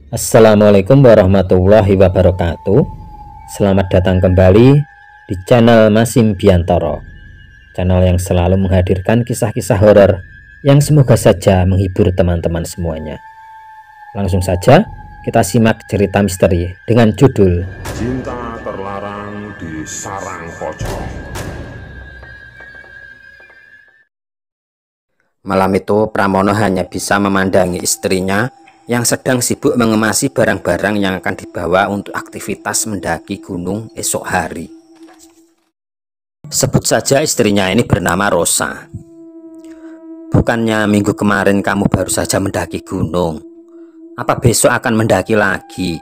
Assalamualaikum warahmatullahi wabarakatuh. Selamat datang kembali di channel Masim Biantoro, channel yang selalu menghadirkan kisah-kisah horor yang semoga saja menghibur teman-teman semuanya. Langsung saja kita simak cerita misteri dengan judul Cinta Terlarang di Sarang Pocong. Malam itu Pramono hanya bisa memandangi istrinya yang sedang sibuk mengemasi barang-barang yang akan dibawa untuk aktivitas mendaki gunung esok hari. Sebut saja istrinya ini bernama Rosa. Bukannya minggu kemarin kamu baru saja mendaki gunung? Apa besok akan mendaki lagi?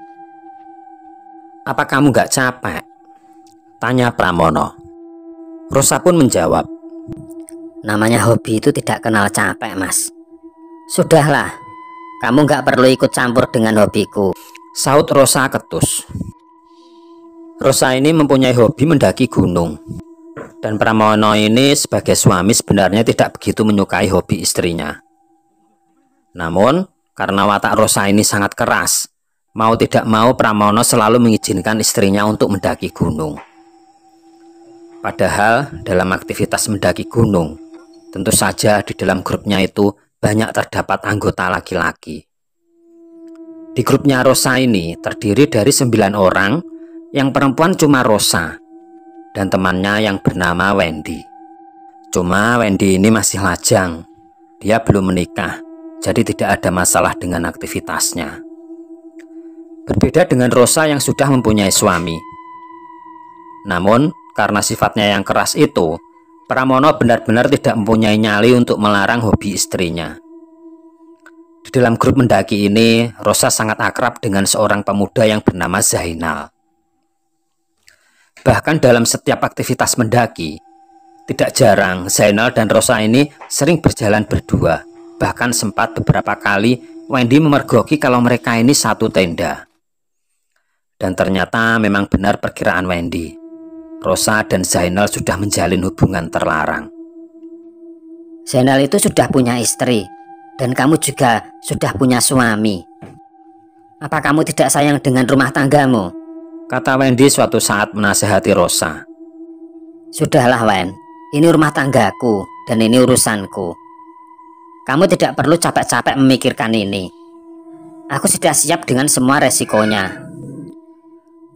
Apa kamu gak capek? Tanya Pramono. Rosa pun menjawab, namanya hobi itu tidak kenal capek, Mas. Sudahlah, kamu gak perlu ikut campur dengan hobiku, saut Rosa ketus. Rosa ini mempunyai hobi mendaki gunung, dan Pramono ini sebagai suami sebenarnya tidak begitu menyukai hobi istrinya. Namun karena watak Rosa ini sangat keras, mau tidak mau Pramono selalu mengizinkan istrinya untuk mendaki gunung. Padahal dalam aktivitas mendaki gunung, tentu saja di dalam grupnya itu banyak terdapat anggota laki-laki. Di grupnya Rosa ini terdiri dari 9 orang, yang perempuan cuma Rosa dan temannya yang bernama Wendy. Cuma Wendy ini masih lajang, dia belum menikah, jadi tidak ada masalah dengan aktivitasnya. Berbeda dengan Rosa yang sudah mempunyai suami. Namun karena sifatnya yang keras itu, Pramono benar-benar tidak mempunyai nyali untuk melarang hobi istrinya. Di dalam grup mendaki ini, Rosa sangat akrab dengan seorang pemuda yang bernama Zainal. Bahkan dalam setiap aktivitas mendaki, tidak jarang Zainal dan Rosa ini sering berjalan berdua. Bahkan sempat beberapa kali Wendy memergoki kalau mereka ini satu tenda. Dan ternyata memang benar perkiraan Wendy. Rosa dan Zainal sudah menjalin hubungan terlarang. Zainal itu sudah punya istri, dan kamu juga sudah punya suami. Apa kamu tidak sayang dengan rumah tanggamu? Kata Wendy suatu saat menasehati Rosa. Sudahlah Wen, ini rumah tanggaku dan ini urusanku. Kamu tidak perlu capek-capek memikirkan ini. Aku sudah siap dengan semua resikonya.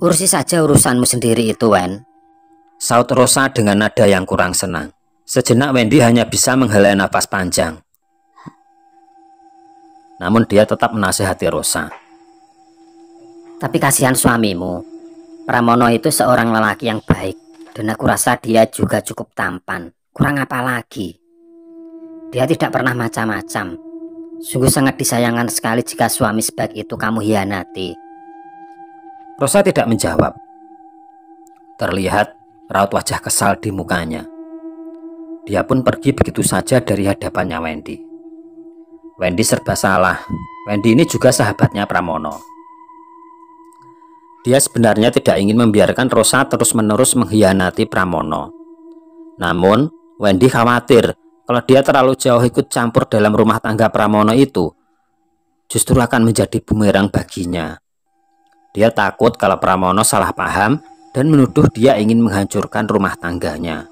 Urusi saja urusanmu sendiri itu, Wen, saut Rosa dengan nada yang kurang senang. Sejenak Wendy hanya bisa menghela nafas panjang. Namun dia tetap menasihati Rosa. Tapi kasihan suamimu. Pramono itu seorang lelaki yang baik, dan aku rasa dia juga cukup tampan. Kurang apa lagi? Dia tidak pernah macam-macam. Sungguh sangat disayangkan sekali jika suami sebaik itu kamu hianati. Rosa tidak menjawab. Terlihat raut wajah kesal di mukanya. Dia pun pergi begitu saja dari hadapannya Wendy. Wendy serba salah. Wendy ini juga sahabatnya Pramono. Dia sebenarnya tidak ingin membiarkan Rosa terus-menerus mengkhianati Pramono. Namun Wendy khawatir kalau dia terlalu jauh ikut campur dalam rumah tangga Pramono itu, justru akan menjadi bumerang baginya. Dia takut kalau Pramono salah paham dan menuduh dia ingin menghancurkan rumah tangganya.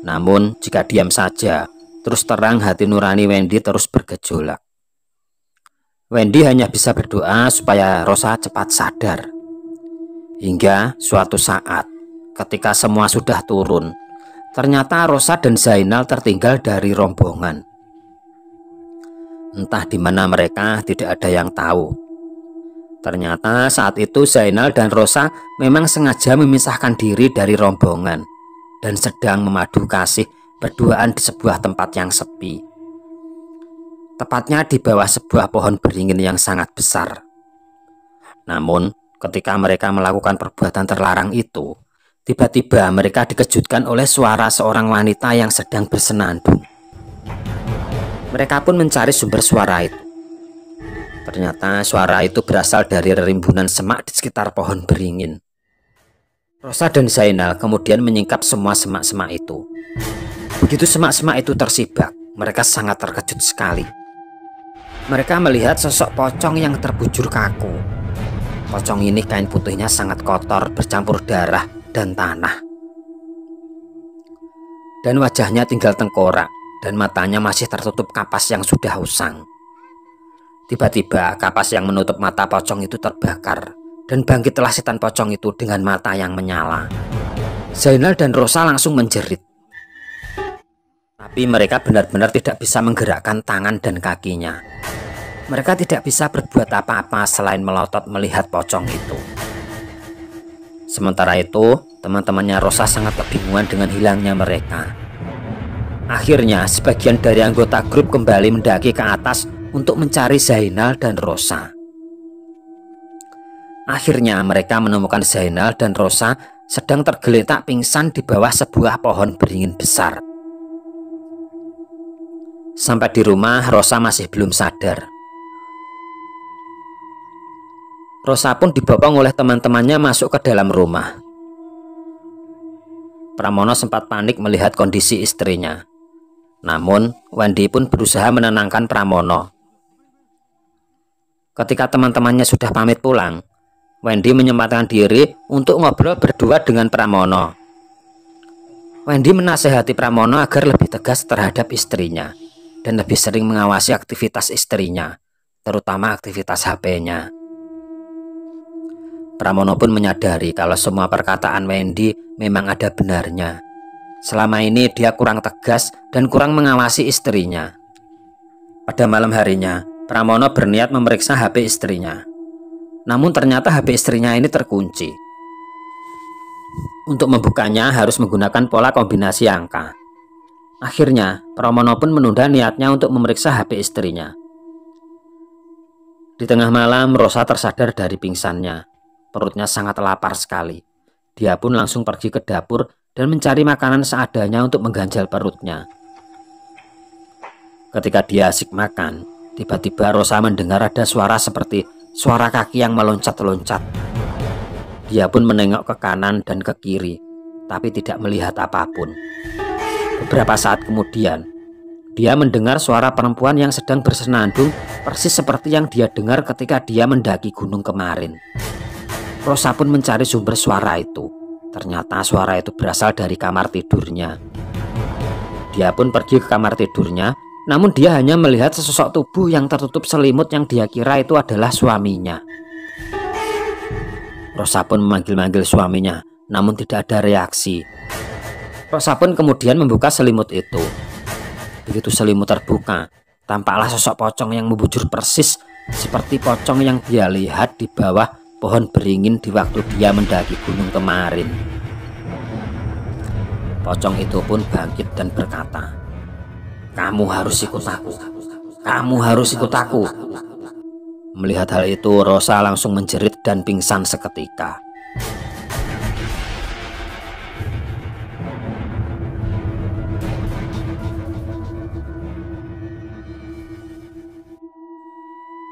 Namun jika diam saja, terus terang hati nurani Wendy terus bergejolak. Wendy hanya bisa berdoa supaya Rosa cepat sadar. Hingga suatu saat, ketika semua sudah turun, ternyata Rosa dan Zainal tertinggal dari rombongan. Entah di mana mereka, tidak ada yang tahu. Ternyata saat itu Zainal dan Rosa memang sengaja memisahkan diri dari rombongan dan sedang memadu kasih berduaan di sebuah tempat yang sepi. Tepatnya di bawah sebuah pohon beringin yang sangat besar. Namun ketika mereka melakukan perbuatan terlarang itu, tiba-tiba mereka dikejutkan oleh suara seorang wanita yang sedang bersenandung. Mereka pun mencari sumber suara itu. Ternyata suara itu berasal dari rimbunan semak di sekitar pohon beringin. Rosa dan Zainal kemudian menyingkap semua semak-semak itu. Begitu semak-semak itu tersibak, mereka sangat terkejut sekali. Mereka melihat sosok pocong yang terbujur kaku. Pocong ini kain putihnya sangat kotor, bercampur darah dan tanah. Dan wajahnya tinggal tengkorak, dan matanya masih tertutup kapas yang sudah usang. Tiba-tiba kapas yang menutup mata pocong itu terbakar, dan bangkitlah setan pocong itu dengan mata yang menyala. Zainal dan Rosa langsung menjerit. Tapi mereka benar-benar tidak bisa menggerakkan tangan dan kakinya. Mereka tidak bisa berbuat apa-apa selain melotot melihat pocong itu. Sementara itu, teman-temannya Rosa sangat kebingungan dengan hilangnya mereka. Akhirnya, sebagian dari anggota grup kembali mendaki ke atas untuk mencari Zainal dan Rosa. Akhirnya mereka menemukan Zainal dan Rosa sedang tergeletak pingsan di bawah sebuah pohon beringin besar. Sampai di rumah, Rosa masih belum sadar. Rosa pun dibopong oleh teman-temannya masuk ke dalam rumah. Pramono sempat panik melihat kondisi istrinya. Namun, Wendy pun berusaha menenangkan Pramono. Ketika teman-temannya sudah pamit pulang, Wendy menyempatkan diri untuk ngobrol berdua dengan Pramono. Wendy menasehati Pramono agar lebih tegas terhadap istrinya dan lebih sering mengawasi aktivitas istrinya, terutama aktivitas HP-nya. Pramono pun menyadari kalau semua perkataan Wendy memang ada benarnya. Selama ini dia kurang tegas dan kurang mengawasi istrinya. Pada malam harinya, Pramono berniat memeriksa HP istrinya. Namun ternyata HP istrinya ini terkunci. Untuk membukanya harus menggunakan pola kombinasi angka. Akhirnya, Pramono pun menunda niatnya untuk memeriksa HP istrinya. Di tengah malam, Rosa tersadar dari pingsannya. Perutnya sangat lapar sekali. Dia pun langsung pergi ke dapur dan mencari makanan seadanya untuk mengganjal perutnya. Ketika dia asik makan, tiba-tiba Rosa mendengar ada suara seperti suara kaki yang meloncat-loncat. Dia pun menengok ke kanan dan ke kiri, tapi tidak melihat apapun. Beberapa saat kemudian, dia mendengar suara perempuan yang sedang bersenandung persis seperti yang dia dengar ketika dia mendaki gunung kemarin. Rosa pun mencari sumber suara itu. Ternyata suara itu berasal dari kamar tidurnya. Dia pun pergi ke kamar tidurnya, namun dia hanya melihat sesosok tubuh yang tertutup selimut yang dia kira itu adalah suaminya. Rosa pun memanggil-manggil suaminya, namun tidak ada reaksi. Rosa pun kemudian membuka selimut itu. Begitu selimut terbuka, tampaklah sosok pocong yang membujur persis seperti pocong yang dia lihat di bawah pohon beringin di waktu dia mendaki gunung kemarin. Pocong itu pun bangkit dan berkata, "Kamu harus ikut aku. Kamu harus ikut aku." Melihat hal itu, Rosa langsung menjerit dan pingsan seketika.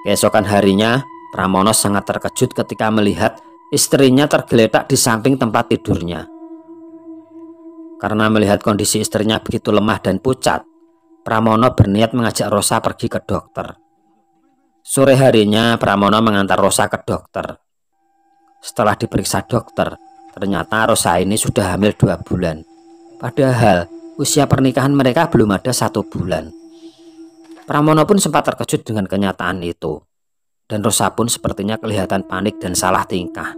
Keesokan harinya, Pramono sangat terkejut ketika melihat istrinya tergeletak di samping tempat tidurnya. Karena melihat kondisi istrinya begitu lemah dan pucat, Pramono berniat mengajak Rosa pergi ke dokter. Sore harinya, Pramono mengantar Rosa ke dokter. Setelah diperiksa dokter, ternyata Rosa ini sudah hamil 2 bulan. Padahal usia pernikahan mereka belum ada 1 bulan. Pramono pun sempat terkejut dengan kenyataan itu. Dan Rosa pun sepertinya kelihatan panik dan salah tingkah.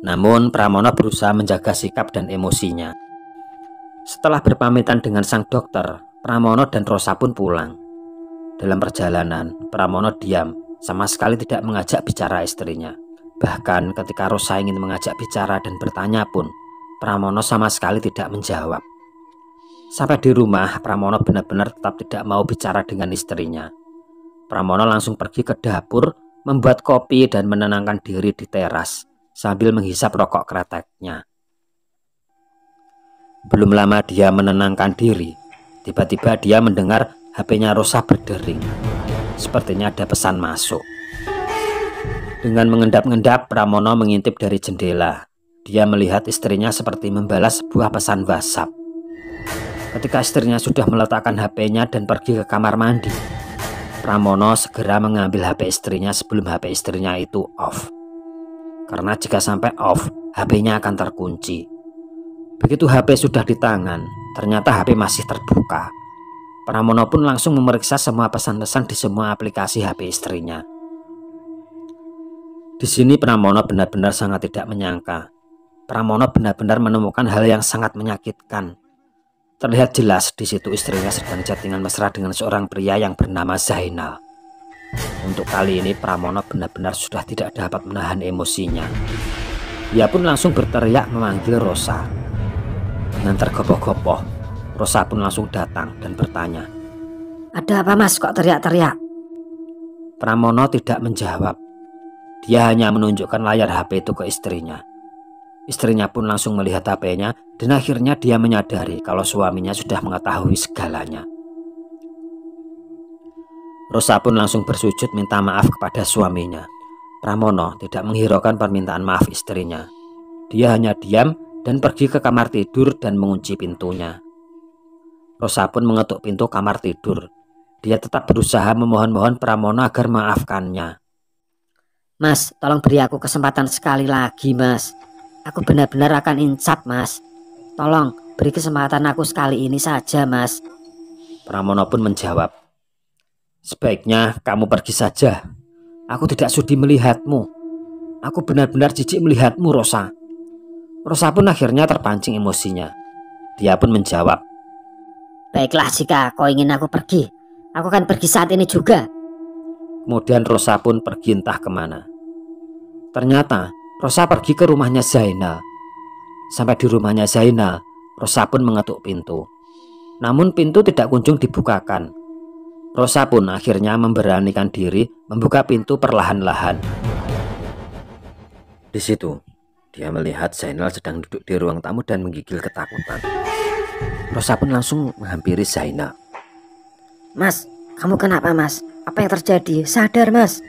Namun Pramono berusaha menjaga sikap dan emosinya. Setelah berpamitan dengan sang dokter, Pramono dan Rosa pun pulang. Dalam perjalanan, Pramono diam, sama sekali tidak mengajak bicara istrinya. Bahkan ketika Rosa ingin mengajak bicara dan bertanya pun, Pramono sama sekali tidak menjawab. Sampai di rumah, Pramono benar-benar tetap tidak mau bicara dengan istrinya. Pramono langsung pergi ke dapur, membuat kopi dan menenangkan diri di teras sambil menghisap rokok kreteknya. Belum lama dia menenangkan diri, tiba-tiba dia mendengar HP-nya Rosa berdering. Sepertinya ada pesan masuk. Dengan mengendap-endap, Pramono mengintip dari jendela. Dia melihat istrinya seperti membalas sebuah pesan WhatsApp. Ketika istrinya sudah meletakkan HP-nya dan pergi ke kamar mandi, Pramono segera mengambil HP istrinya sebelum HP istrinya itu off. Karena jika sampai off, HP-nya akan terkunci. Begitu HP sudah di tangan, ternyata HP masih terbuka. Pramono pun langsung memeriksa semua pesan-pesan di semua aplikasi HP istrinya. Di sini Pramono benar-benar sangat tidak menyangka. Pramono benar-benar menemukan hal yang sangat menyakitkan. Terlihat jelas di situ istrinya sedang chattingan mesra dengan seorang pria yang bernama Zainal. Untuk kali ini Pramono benar-benar sudah tidak dapat menahan emosinya. Dia pun langsung berteriak memanggil Rosa. Dengan tergopoh-gopoh, Rosa pun langsung datang dan bertanya, "Ada apa mas kok teriak-teriak?" Pramono tidak menjawab. Dia hanya menunjukkan layar HP itu ke istrinya. Istrinya pun langsung melihat HP-nya dan akhirnya dia menyadari kalau suaminya sudah mengetahui segalanya. Rosa pun langsung bersujud minta maaf kepada suaminya. Pramono tidak menghiraukan permintaan maaf istrinya. Dia hanya diam dan pergi ke kamar tidur dan mengunci pintunya. Rosa pun mengetuk pintu kamar tidur. Dia tetap berusaha memohon-mohon Pramono agar maafkannya. "Mas, tolong beri aku kesempatan sekali lagi mas. Aku benar-benar akan insaf mas. Tolong beri kesempatan aku sekali ini saja mas." Pramono pun menjawab, "Sebaiknya kamu pergi saja. Aku tidak sudi melihatmu. Aku benar-benar jijik melihatmu, Rosa." Rosa pun akhirnya terpancing emosinya. Dia pun menjawab, "Baiklah, jika kau ingin aku pergi, aku akan pergi saat ini juga." Kemudian Rosa pun pergi entah kemana. Ternyata Rosa pergi ke rumahnya Zainal. Sampai di rumahnya Zainal, Rosa pun mengetuk pintu. Namun pintu tidak kunjung dibukakan. Rosa pun akhirnya memberanikan diri membuka pintu perlahan-lahan. Di situ, dia melihat Zainal sedang duduk di ruang tamu dan menggigil ketakutan. Rosa pun langsung menghampiri Zainal. "Mas, kamu kenapa mas? Apa yang terjadi? Sadar mas."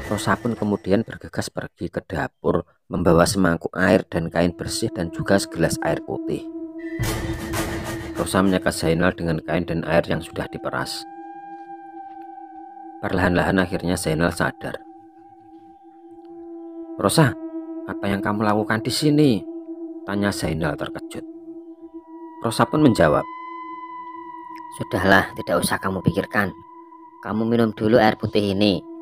Rosa pun kemudian bergegas pergi ke dapur membawa semangkuk air dan kain bersih dan juga segelas air putih. Rosa menyekat Zainal dengan kain dan air yang sudah diperas. Perlahan-lahan akhirnya Zainal sadar. "Rosa, apa yang kamu lakukan di sini?" tanya Zainal terkejut. Rosa pun menjawab, "Sudahlah, tidak usah kamu pikirkan. Kamu minum dulu air putih ini."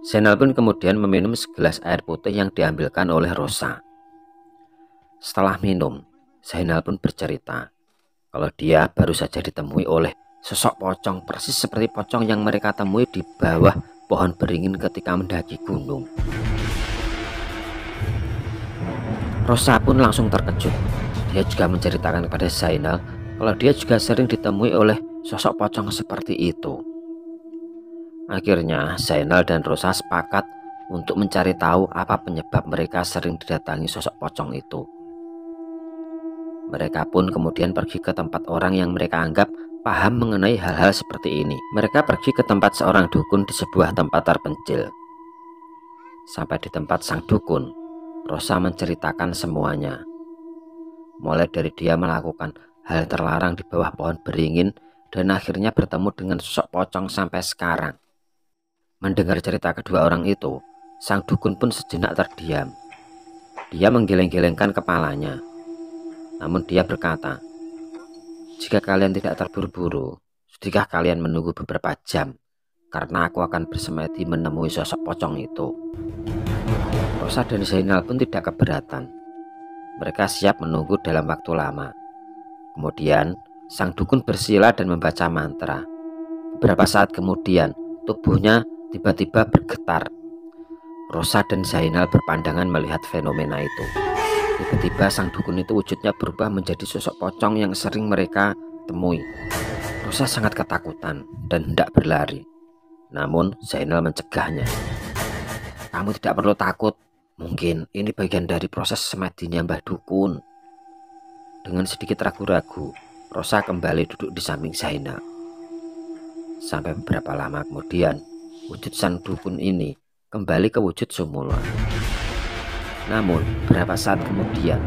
Zainal pun kemudian meminum segelas air putih yang diambilkan oleh Rosa. Setelah minum, Zainal pun bercerita kalau dia baru saja ditemui oleh sosok pocong persis seperti pocong yang mereka temui di bawah pohon beringin ketika mendaki gunung. Rosa pun langsung terkejut. Dia juga menceritakan kepada Zainal kalau dia juga sering ditemui oleh sosok pocong seperti itu. Akhirnya Zainal dan Rosa sepakat untuk mencari tahu apa penyebab mereka sering didatangi sosok pocong itu. Mereka pun kemudian pergi ke tempat orang yang mereka anggap paham mengenai hal-hal seperti ini. Mereka pergi ke tempat seorang dukun di sebuah tempat terpencil. Sampai di tempat sang dukun, Rosa menceritakan semuanya. Mulai dari dia melakukan hal terlarang di bawah pohon beringin dan akhirnya bertemu dengan sosok pocong sampai sekarang. Mendengar cerita kedua orang itu, sang dukun pun sejenak terdiam. Dia menggeleng-gelengkan kepalanya. Namun dia berkata, "Jika kalian tidak terburu-buru, sudahkah kalian menunggu beberapa jam? Karena aku akan bersemedi menemui sosok pocong itu." Rosa dan Zainal pun tidak keberatan. Mereka siap menunggu dalam waktu lama. Kemudian, sang dukun bersila dan membaca mantra. Beberapa saat kemudian, tubuhnya tiba-tiba bergetar. Rosa dan Zainal berpandangan melihat fenomena itu. Tiba-tiba sang dukun itu wujudnya berubah menjadi sosok pocong yang sering mereka temui. Rosa sangat ketakutan dan hendak berlari. Namun Zainal mencegahnya. "Kamu tidak perlu takut. Mungkin ini bagian dari proses semedinya Mbah Dukun." Dengan sedikit ragu-ragu, Rosa kembali duduk di samping Zainal. Sampai beberapa lama kemudian, wujud sang dukun ini kembali ke wujud semula. Namun beberapa saat kemudian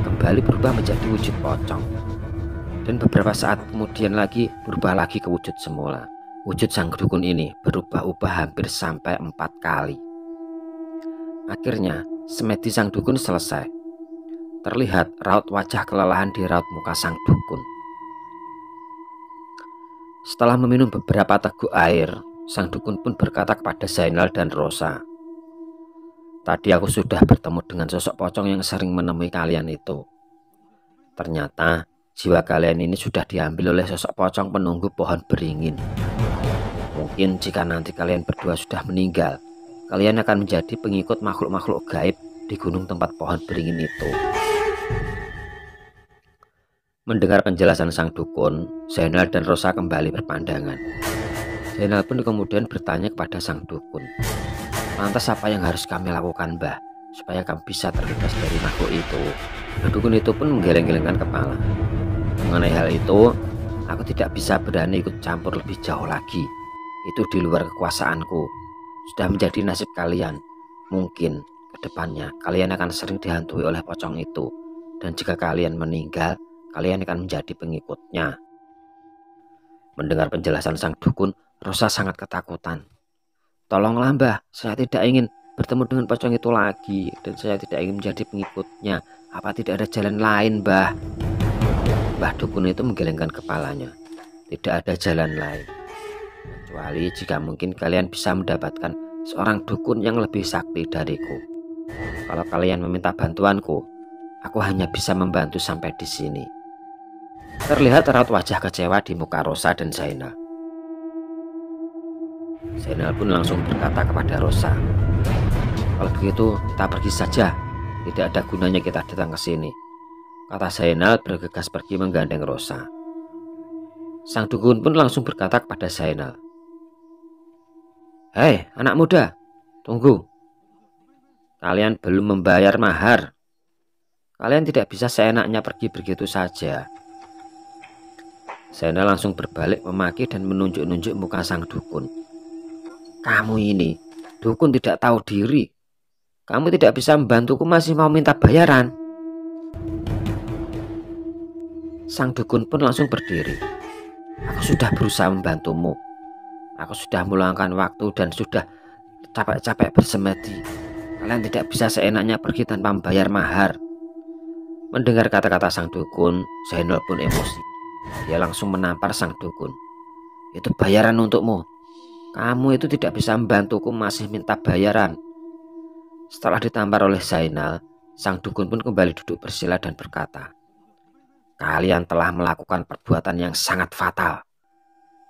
kembali berubah menjadi wujud pocong. Dan beberapa saat kemudian lagi berubah lagi ke wujud semula. Wujud sang dukun ini berubah-ubah hampir sampai 4 kali. Akhirnya semedi sang dukun selesai. Terlihat raut wajah kelelahan di raut muka sang dukun. Setelah meminum beberapa teguk air, sang dukun pun berkata kepada Zainal dan Rosa, "Tadi aku sudah bertemu dengan sosok pocong yang sering menemui kalian itu. Ternyata jiwa kalian ini sudah diambil oleh sosok pocong penunggu pohon beringin. Mungkin jika nanti kalian berdua sudah meninggal, kalian akan menjadi pengikut makhluk-makhluk gaib di gunung tempat pohon beringin itu." Mendengar penjelasan sang dukun, Zainal dan Rosa kembali berpandangan. Zainal pun kemudian bertanya kepada sang dukun, "Lantas apa yang harus kami lakukan, Mbah, supaya kami bisa terbebas dari makhluk itu?" Dukun itu pun menggeleng-gelengkan kepala. "Mengenai hal itu, aku tidak bisa berani ikut campur lebih jauh lagi. Itu di luar kekuasaanku. Sudah menjadi nasib kalian. Mungkin ke depannya kalian akan sering dihantui oleh pocong itu. Dan jika kalian meninggal, kalian akan menjadi pengikutnya." Mendengar penjelasan sang dukun, Rosa sangat ketakutan. "Tolonglah, Mbah, saya tidak ingin bertemu dengan pocong itu lagi. Dan saya tidak ingin menjadi pengikutnya. Apa tidak ada jalan lain, Mbah?" Mbah dukun itu menggelengkan kepalanya. "Tidak ada jalan lain. Kecuali jika mungkin kalian bisa mendapatkan seorang dukun yang lebih sakti dariku. Kalau kalian meminta bantuanku, aku hanya bisa membantu sampai di sini." Terlihat raut wajah kecewa di muka Rosa dan Zainal. Zainal pun langsung berkata kepada Rosa, "Kalau begitu kita pergi saja. Tidak ada gunanya kita datang ke sini," kata Zainal bergegas pergi menggandeng Rosa. Sang dukun pun langsung berkata kepada Zainal, "Hei anak muda, tunggu. Kalian belum membayar mahar. Kalian tidak bisa seenaknya pergi begitu saja." Zainal langsung berbalik memaki dan menunjuk-nunjuk muka sang dukun. "Kamu ini dukun tidak tahu diri. Kamu tidak bisa membantuku, masih mau minta bayaran." Sang dukun pun langsung berdiri. "Aku sudah berusaha membantumu. Aku sudah meluangkan waktu dan sudah capek-capek bersemedi. Kalian tidak bisa seenaknya pergi tanpa membayar mahar." Mendengar kata-kata sang dukun, Zainal pun emosi. Dia langsung menampar sang dukun. "Itu bayaran untukmu. Kamu itu tidak bisa membantuku, masih minta bayaran." Setelah ditampar oleh Zainal, sang dukun pun kembali duduk bersila dan berkata, "Kalian telah melakukan perbuatan yang sangat fatal.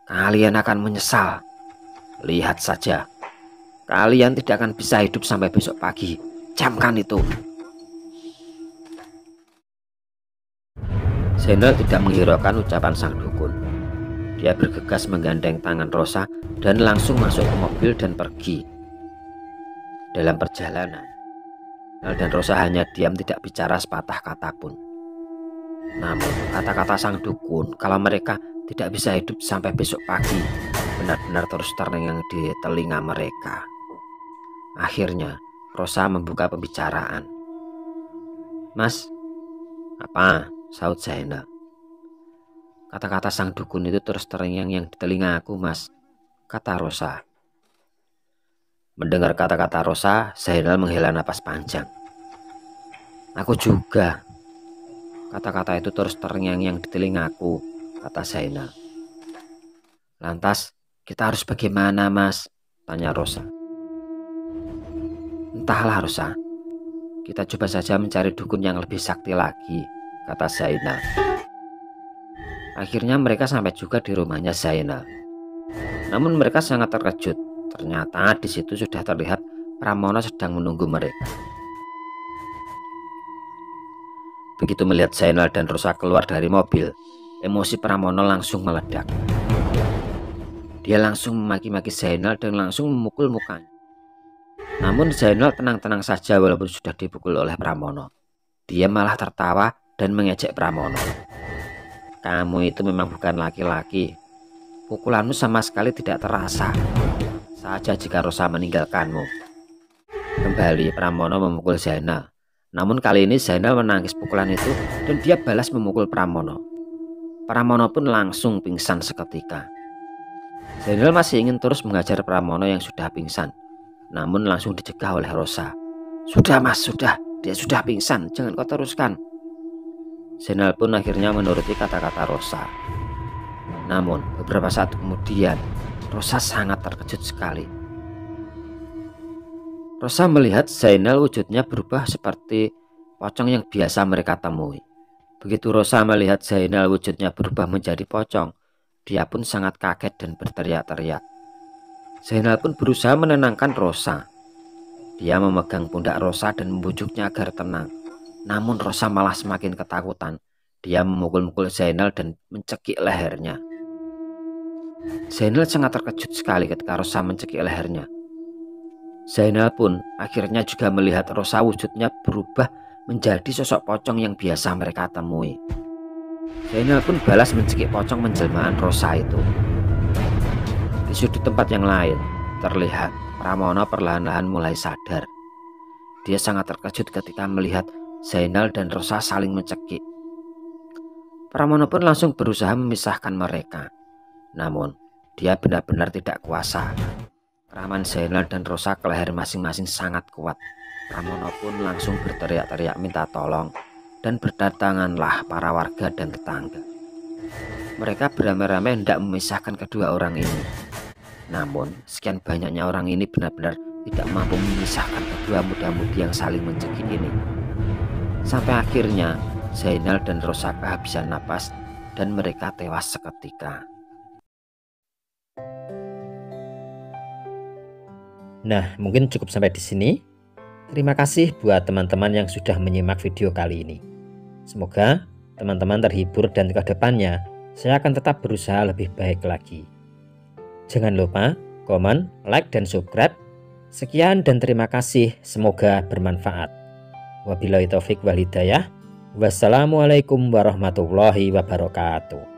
Kalian akan menyesal. Lihat saja, kalian tidak akan bisa hidup sampai besok pagi. Camkan itu." Zainal tidak menghiraukan ucapan sang dukun. Dia bergegas menggandeng tangan Rosa dan langsung masuk ke mobil dan pergi. Dalam perjalanan, Zainal dan Rosa hanya diam, tidak bicara sepatah kata pun. Namun kata-kata sang dukun kalau mereka tidak bisa hidup sampai besok pagi benar-benar terus terngiang di telinga mereka. Akhirnya Rosa membuka pembicaraan. "Mas." "Apa?" saut Zainal. "Kata-kata sang dukun itu terus terngiang-ngiang di telinga aku, Mas," kata Rosa. Mendengar kata-kata Rosa, Zainal menghela napas panjang. "Aku juga. Kata-kata itu terus terngiang-ngiang di telingaku," kata Zainal. "Lantas kita harus bagaimana, Mas?" tanya Rosa. "Entahlah Rosa. Kita coba saja mencari dukun yang lebih sakti lagi," kata Zainal. Akhirnya mereka sampai juga di rumahnya Zainal. Namun mereka sangat terkejut. Ternyata di situ sudah terlihat Pramono sedang menunggu mereka. Begitu melihat Zainal dan Rosa keluar dari mobil, emosi Pramono langsung meledak. Dia langsung memaki-maki Zainal dan langsung memukul mukanya. Namun Zainal tenang-tenang saja walaupun sudah dipukul oleh Pramono. Dia malah tertawa dan mengejek Pramono. "Kamu itu memang bukan laki-laki. Pukulanmu sama sekali tidak terasa. Saja jika Rosa meninggalkanmu." Kembali Pramono memukul Zainal. Namun kali ini Zainal menangis pukulan itu dan dia balas memukul Pramono. Pramono pun langsung pingsan seketika. Zainal masih ingin terus mengajar Pramono yang sudah pingsan, namun langsung dicegah oleh Rosa. "Sudah mas, sudah, dia sudah pingsan, jangan kau teruskan." Zainal pun akhirnya menuruti kata-kata Rosa. Namun beberapa saat kemudian Rosa sangat terkejut sekali. Rosa melihat Zainal wujudnya berubah seperti pocong yang biasa mereka temui. Begitu Rosa melihat Zainal wujudnya berubah menjadi pocong, dia pun sangat kaget dan berteriak-teriak. Zainal pun berusaha menenangkan Rosa. Dia memegang pundak Rosa dan membujuknya agar tenang. Namun Rosa malah semakin ketakutan. Dia memukul-mukul Zainal dan mencekik lehernya. Zainal sangat terkejut sekali ketika Rosa mencekik lehernya. Zainal pun akhirnya juga melihat Rosa wujudnya berubah menjadi sosok pocong yang biasa mereka temui. Zainal pun balas mencekik pocong menjelmaan Rosa itu. Di sudut tempat yang lain, terlihat Pramono perlahan-lahan mulai sadar. Dia sangat terkejut ketika melihat Zainal dan Rosa saling mencekik. Pramono pun langsung berusaha memisahkan mereka. Namun, dia benar-benar tidak kuasa. Keraman Zainal dan Rosa ke leher masing-masing sangat kuat. Pramono pun langsung berteriak-teriak minta tolong, dan berdatanganlah para warga dan tetangga. Mereka beramai-ramai hendak memisahkan kedua orang ini. Namun, sekian banyaknya orang ini benar-benar tidak mampu memisahkan kedua muda-mudi yang saling mencekik ini. Sampai akhirnya, Zainal dan Rosa kehabisan napas dan mereka tewas seketika. Nah, mungkin cukup sampai di sini. Terima kasih buat teman-teman yang sudah menyimak video kali ini. Semoga teman-teman terhibur dan ke depannya saya akan tetap berusaha lebih baik lagi. Jangan lupa komen, like, dan subscribe. Sekian dan terima kasih. Semoga bermanfaat. Wabillahi taufik wal hidayah. Wassalamualaikum warahmatullahi wabarakatuh.